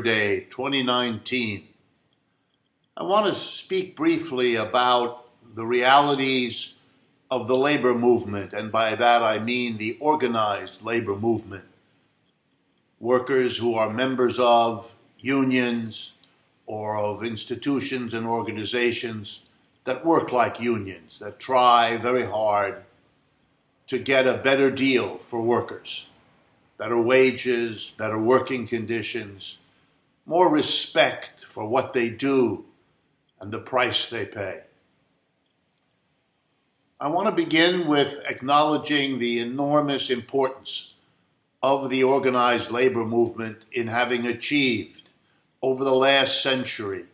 Day 2019. I want to speak briefly about the realities of the labor movement, and by that I mean the organized labor movement. Workers who are members of unions or of institutions and organizations that work like unions, that try very hard to get a better deal for workers, better wages, better working conditions, more respect for what they do and the price they pay. I want to begin with acknowledging the enormous importance of the organized labor movement in having achieved, over the last century,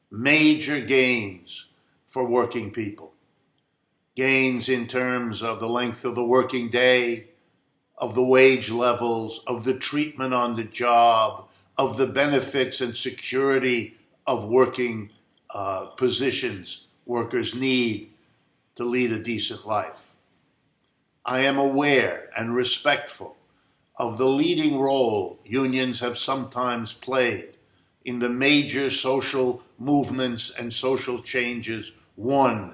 major gains for working people. Gains in terms of the length of the working day, of the wage levels, of the treatment on the job, of the benefits and security of working positions workers need to lead a decent life. I am aware and respectful of the leading role unions have sometimes played in the major social movements and social changes won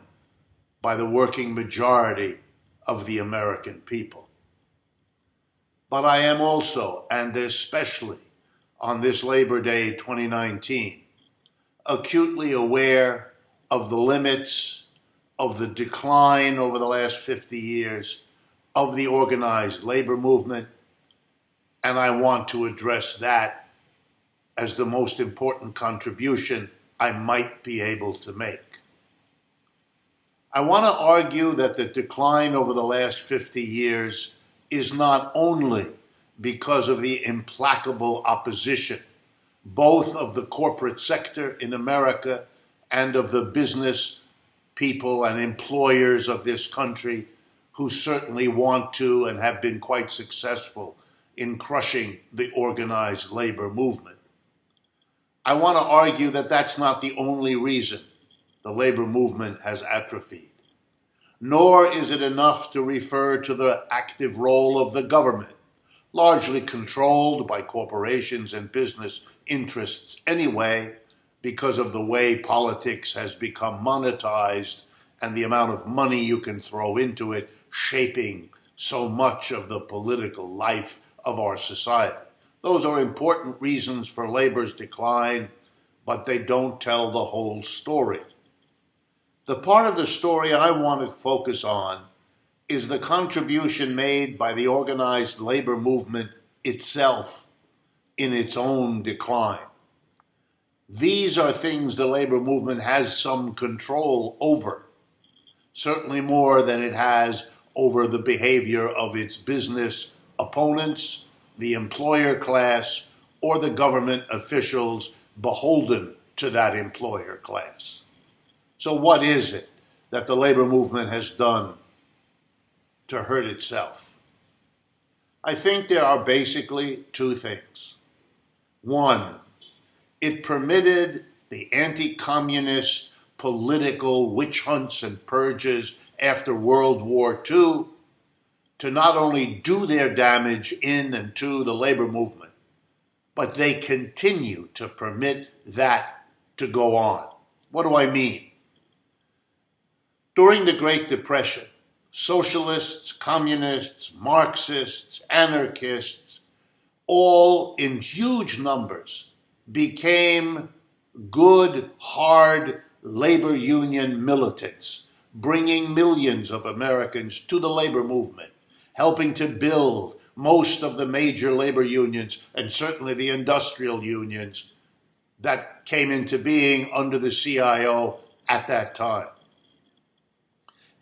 by the working majority of the American people. But I am also, and especially on this Labor Day 2019, acutely aware of the limits of the decline over the last 50 years of the organized labor movement, and I want to address that as the most important contribution I might be able to make. I want to argue that the decline over the last 50 years is not only because of the implacable opposition, both of the corporate sector in America and of the business people and employers of this country, who certainly want to and have been quite successful in crushing the organized labor movement. I want to argue that that's not the only reason the labor movement has atrophied. Nor is it enough to refer to the active role of the government, largely controlled by corporations and business interests anyway, because of the way politics has become monetized and the amount of money you can throw into it, shaping so much of the political life of our society. Those are important reasons for labor's decline, but they don't tell the whole story. The part of the story I want to focus on is the contribution made by the organized labor movement itself in its own decline. These are things the labor movement has some control over, certainly more than it has over the behavior of its business opponents, the employer class, or the government officials beholden to that employer class. So what is it that the labor movement has done to hurt itself? I think there are basically two things. One, it permitted the anti-communist political witch hunts and purges after World War II to not only do their damage in and to the labor movement, but they continue to permit that to go on. What do I mean? During the Great Depression, socialists, communists, Marxists, anarchists, all in huge numbers became good, hard labor union militants, bringing millions of Americans to the labor movement, helping to build most of the major labor unions and certainly the industrial unions that came into being under the CIO at that time.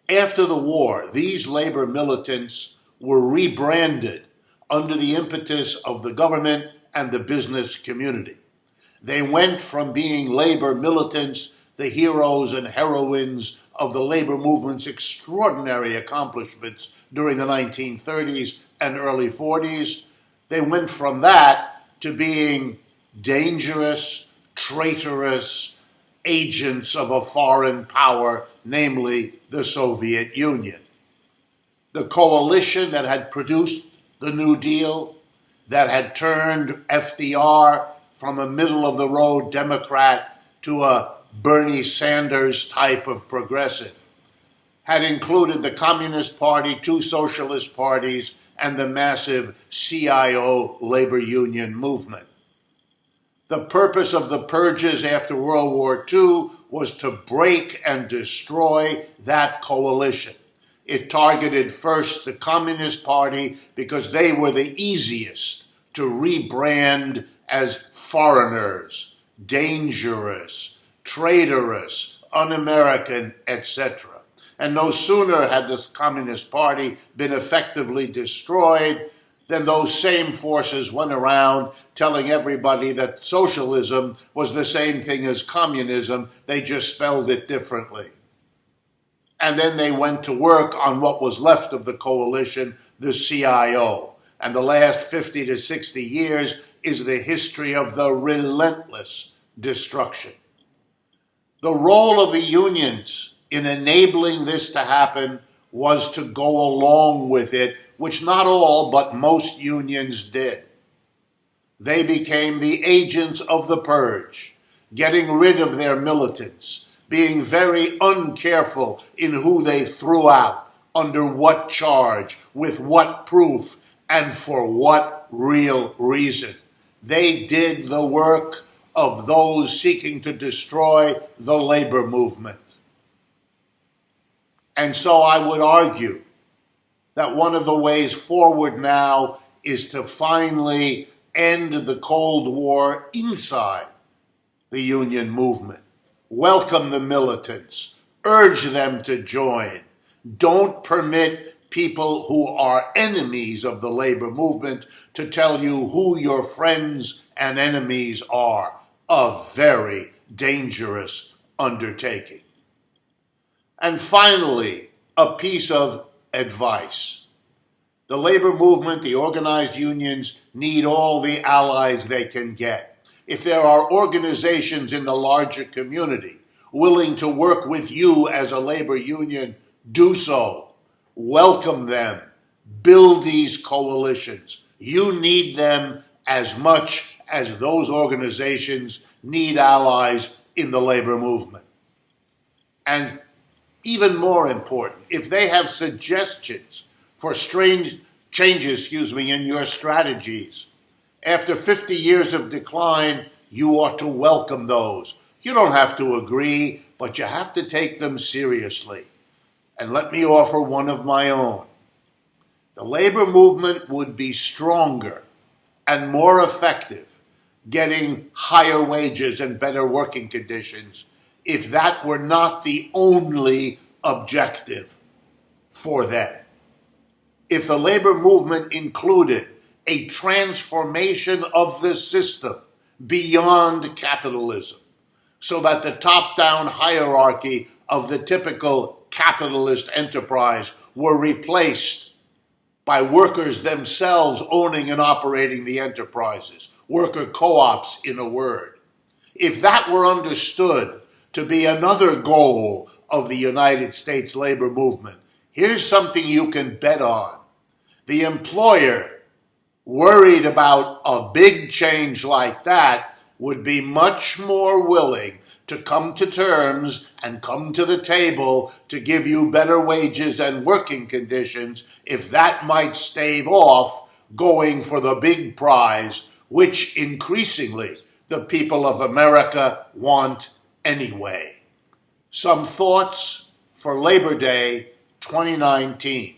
After the war, these labor militants were rebranded under the impetus of the government and the business community. They went from being labor militants, the heroes and heroines of the labor movement's extraordinary accomplishments during the 1930s and early 40s. They went from that to being dangerous, traitorous agents of a foreign power, namely the Soviet Union. The coalition that had produced the New Deal, that had turned FDR from a middle-of-the-road Democrat to a Bernie Sanders type of progressive, had included the Communist Party, two socialist parties, and the massive CIO labor union movement. The purpose of the purges after World War II was to break and destroy that coalition. It targeted first the Communist Party because they were the easiest to rebrand as foreigners, dangerous, traitorous, un-American, etc. And no sooner had the Communist Party been effectively destroyed than those same forces went around telling everybody that socialism was the same thing as communism, they just spelled it differently. And then they went to work on what was left of the coalition, the CIO. And the last 50 to 60 years is the history of the relentless destruction. The role of the unions in enabling this to happen was to go along with it, which not all, but most unions did. They became the agents of the purge, getting rid of their militants, being very uncareful in who they threw out, under what charge, with what proof, and for what real reason. They did the work of those seeking to destroy the labor movement. And so I would argue that one of the ways forward now is to finally end the Cold War inside the union movement. Welcome the militants. Urge them to join. Don't permit people who are enemies of the labor movement to tell you who your friends and enemies are. A very dangerous undertaking. And finally, a piece of advice. The labor movement, the organized unions, need all the allies they can get. If there are organizations in the larger community willing to work with you as a labor union, do so. Welcome them. Build these coalitions. You need them as much as those organizations need allies in the labor movement. And even more important, if they have suggestions for changes in your strategies, after 50 years of decline, you ought to welcome those. You don't have to agree, but you have to take them seriously. And let me offer one of my own. The labor movement would be stronger and more effective, getting higher wages and better working conditions, if that were not the only objective for them. If the labor movement included a transformation of the system beyond capitalism, so that the top-down hierarchy of the typical capitalist enterprise were replaced by workers themselves owning and operating the enterprises, worker co-ops in a word. If that were understood to be another goal of the United States labor movement, here's something you can bet on. The employer, worried about a big change like that, would be much more willing to come to terms and come to the table to give you better wages and working conditions if that might stave off going for the big prize, which increasingly the people of America want anyway. Some thoughts for Labor Day 2019.